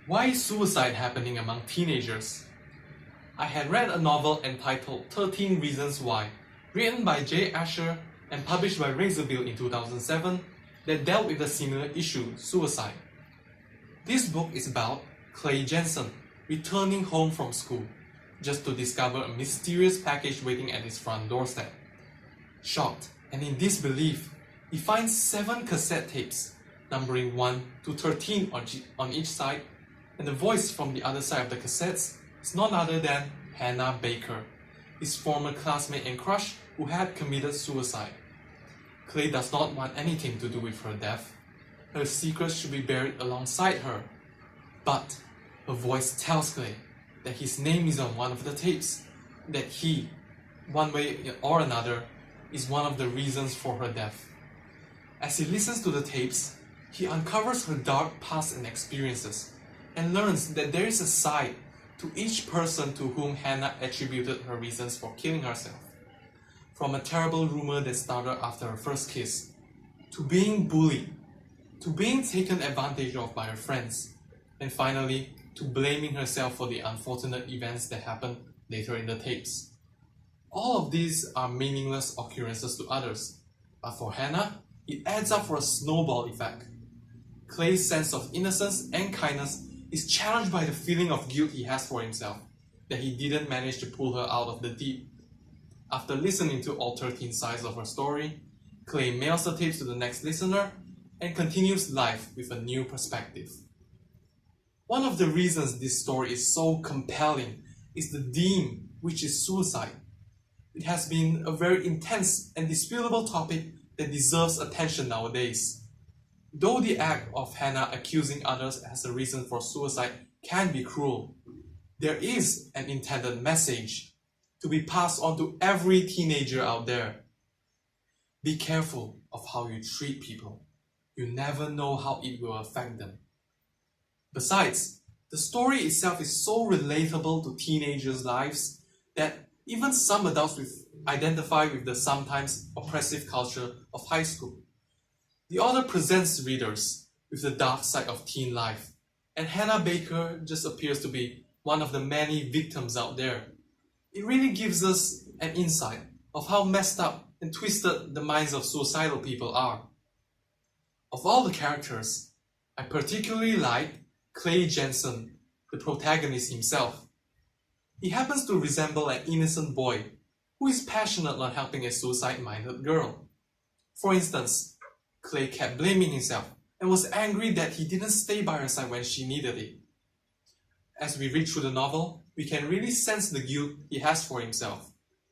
Why is suicide happening among teenagers? I had read a novel entitled 13 Reasons Why, written by Jay Asher and published by Razorbill in 2007, that dealt with a similar issue, suicide. This book is about Clay Jensen returning home from school, just to discover a mysterious package waiting at his front doorstep. Shocked and in disbelief, he finds 7 cassette tapes, numbering 1 to 13 on each side, and the voice from the other side of the cassettes is none other than Hannah Baker, his former classmate and crush who had committed suicide. Clay does not want anything to do with her death. Her secrets should be buried alongside her. But her voice tells Clay that his name is on one of the tapes, that he, one way or another, is one of the reasons for her death. As he listens to the tapes, he uncovers her dark past and experiences, and learns that there is a side to each person to whom Hannah attributed her reasons for killing herself. From a terrible rumor that started after her first kiss, to being bullied, to being taken advantage of by her friends, and finally to blaming herself for the unfortunate events that happened later in the tapes. All of these are meaningless occurrences to others, but for Hannah, it adds up for a snowball effect. Clay's sense of innocence and kindness is challenged by the feeling of guilt he has for himself, that he didn't manage to pull her out of the deep. After listening to all 13 sides of her story, Clay mails the tapes to the next listener and continues life with a new perspective. One of the reasons this story is so compelling is the theme, which is suicide. It has been a very intense and disputable topic that deserves attention nowadays. Though the act of Hannah accusing others as a reason for suicide can be cruel, there is an intended message to be passed on to every teenager out there. Be careful of how you treat people. You never know how it will affect them. Besides, the story itself is so relatable to teenagers' lives that even some adults identify with the sometimes oppressive culture of high school. The author presents readers with the dark side of teen life, and Hannah Baker just appears to be one of the many victims out there. It really gives us an insight of how messed up and twisted the minds of suicidal people are. Of all the characters, I particularly like Clay Jensen, the protagonist himself. He happens to resemble an innocent boy who is passionate on helping a suicide-minded girl. For instance, Clay kept blaming himself and was angry that he didn't stay by her side when she needed it. As we read through the novel, we can really sense the guilt he has for himself,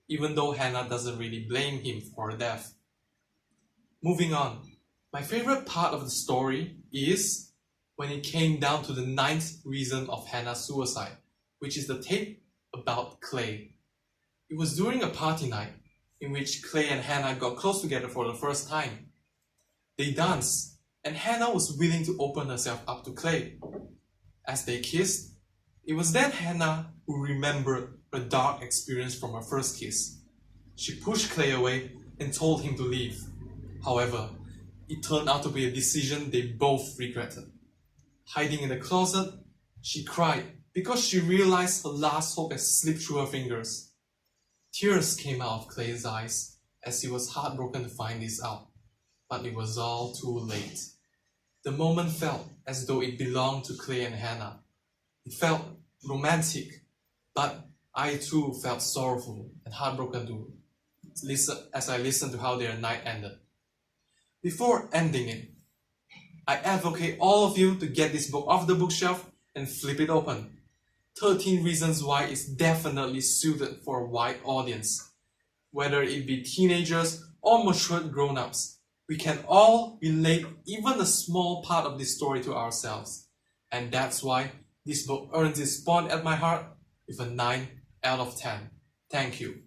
even though Hannah doesn't really blame him for her death. Moving on, my favorite part of the story is when it came down to the 9th reason of Hannah's suicide, which is the tape about Clay. It was during a party night in which Clay and Hannah got close together for the first time. They danced, and Hannah was willing to open herself up to Clay. As they kissed, it was then Hannah who remembered her dark experience from her first kiss. She pushed Clay away and told him to leave. However, it turned out to be a decision they both regretted. Hiding in the closet, she cried because she realized her last hope had slipped through her fingers. Tears came out of Clay's eyes as he was heartbroken to find this out. But it was all too late. The moment felt as though it belonged to Clay and Hannah. It felt romantic, but I too felt sorrowful and heartbroken as I listened to how their night ended. Before ending it, I advocate all of you to get this book off the bookshelf and flip it open. 13 Reasons Why is definitely suited for a wide audience. Whether it be teenagers or matured grown-ups, we can all relate even a small part of this story to ourselves. And that's why this book earns its spot at my heart with a 9 out of 10. Thank you.